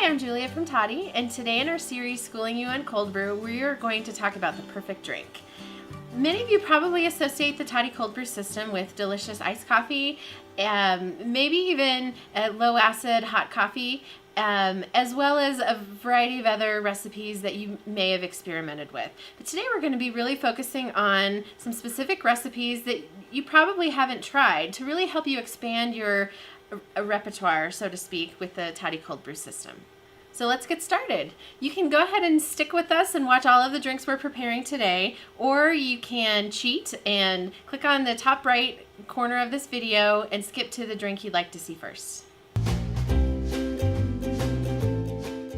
Hi, I'm Julia from Toddy, and today in our series Schooling You on Cold Brew, we are going to talk about the perfect drink. Many of you probably associate the Toddy Cold Brew system with delicious iced coffee, maybe even a low acid hot coffee, as well as a variety of other recipes that you may have experimented with. But today we're going to be really focusing on some specific recipes that you probably haven't tried to really help you expand your repertoire, so to speak, with the Toddy Cold Brew system. So let's get started. You can go ahead and stick with us and watch all of the drinks we're preparing today, or you can cheat and click on the top right corner of this video and skip to the drink you'd like to see first.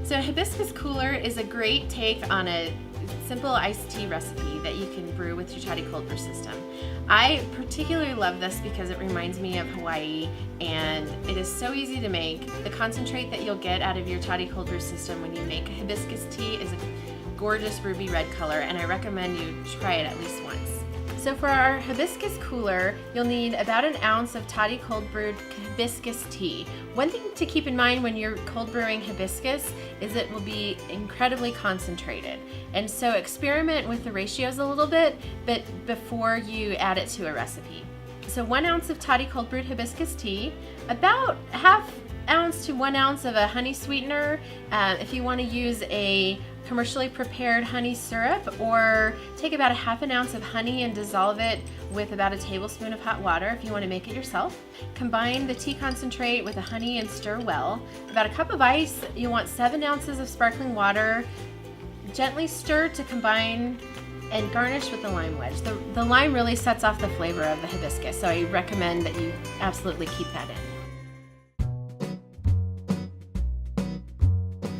So hibiscus cooler is a great take on a simple iced tea recipe that you can brew with your Toddy Cold Brew system. I particularly love this because it reminds me of Hawaii, and it is so easy to make. The concentrate that you'll get out of your Toddy Cold Brew system when you make a hibiscus tea is a gorgeous ruby red color, and I recommend you try it at least once. So for our hibiscus cooler, you'll need about an ounce of Toddy Cold Brewed hibiscus tea. One thing to keep in mind when you're cold brewing hibiscus is it will be incredibly concentrated. And so experiment with the ratios a little bit, but before you add it to a recipe. So 1 ounce of Toddy Cold Brewed hibiscus tea, about ½ ounce to 1 ounce of a honey sweetener. If you want to use a commercially prepared honey syrup, or take about ½ ounce of honey and dissolve it with about a tablespoon of hot water if you want to make it yourself. Combine the tea concentrate with the honey and stir well. About a cup of ice, you want 7 ounces of sparkling water. Gently stir to combine and garnish with the lime wedge. The lime really sets off the flavor of the hibiscus, so I recommend that you absolutely keep that in.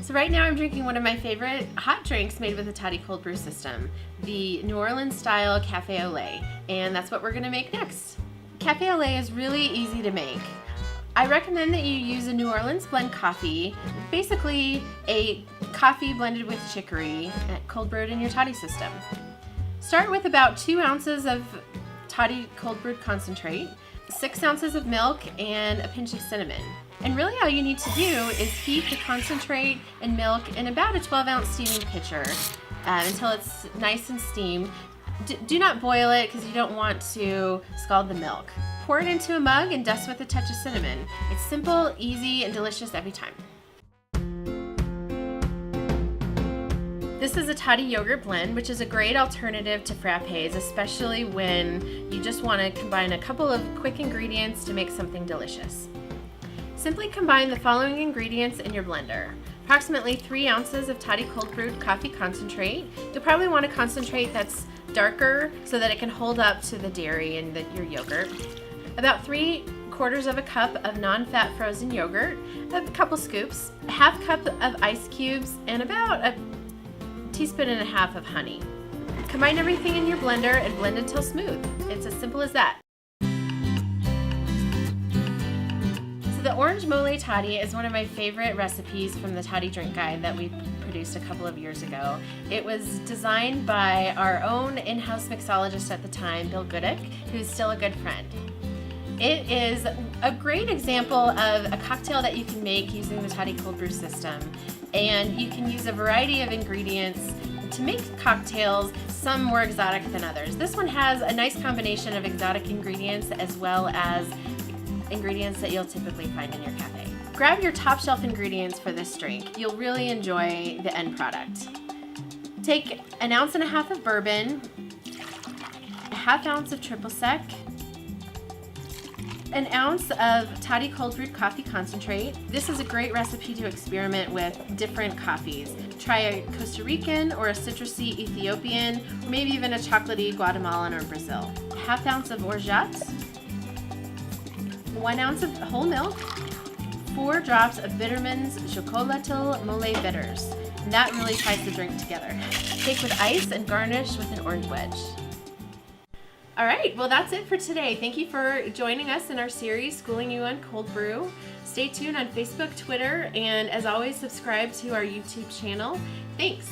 So right now I'm drinking one of my favorite hot drinks made with the Toddy Cold Brew system, the New Orleans style Cafe au lait, and that's what we're going to make next. Cafe au lait is really easy to make. I recommend that you use a New Orleans blend coffee, basically a coffee blended with chicory, cold brewed in your Toddy system. Start with about 2 ounces of Toddy Cold Brewed concentrate, 6 ounces of milk, and a pinch of cinnamon. And really all you need to do is heat the concentrate and milk in about a 12-ounce steaming pitcher until it's nice and steamed. Do not boil it because you don't want to scald the milk. Pour it into a mug and dust with a touch of cinnamon. It's simple, easy, and delicious every time. This is a Toddy yogurt blend, which is a great alternative to frappes, especially when you just want to combine a couple of quick ingredients to make something delicious. Simply combine the following ingredients in your blender. Approximately 3 ounces of Toddy Cold Brewed coffee concentrate. You'll probably want a concentrate that's darker so that it can hold up to the dairy in your yogurt. About 3/4 of a cup of non-fat frozen yogurt, a couple scoops, a ½ cup of ice cubes, and about a 1.5 teaspoons of honey. Combine everything in your blender and blend until smooth. It's as simple as that. The orange mole toddy is one of my favorite recipes from the Toddy Drink Guide that we produced a couple of years ago. It was designed by our own in-house mixologist at the time, Bill Goodick, who's still a good friend. It is a great example of a cocktail that you can make using the Toddy Cold Brew system, and you can use a variety of ingredients to make cocktails, some more exotic than others. This one has a nice combination of exotic ingredients as well as ingredients that you'll typically find in your cafe. Grab your top shelf ingredients for this drink. You'll really enjoy the end product. Take 1.5 ounces of bourbon, a ½ ounce of triple sec, 1 ounce of Toddy Cold Brewed coffee concentrate. This is a great recipe to experiment with different coffees. Try a Costa Rican or a citrusy Ethiopian, or maybe even a chocolatey Guatemalan or Brazil. A ½ ounce of orgeat, 1 ounce of whole milk, 4 drops of Bittermens Chocolatil Mole Bitters. And that really ties the drink together. Take with ice and garnish with an orange wedge. All right, well that's it for today. Thank you for joining us in our series, Schooling You on Cold Brew. Stay tuned on Facebook, Twitter, and as always, subscribe to our YouTube channel. Thanks.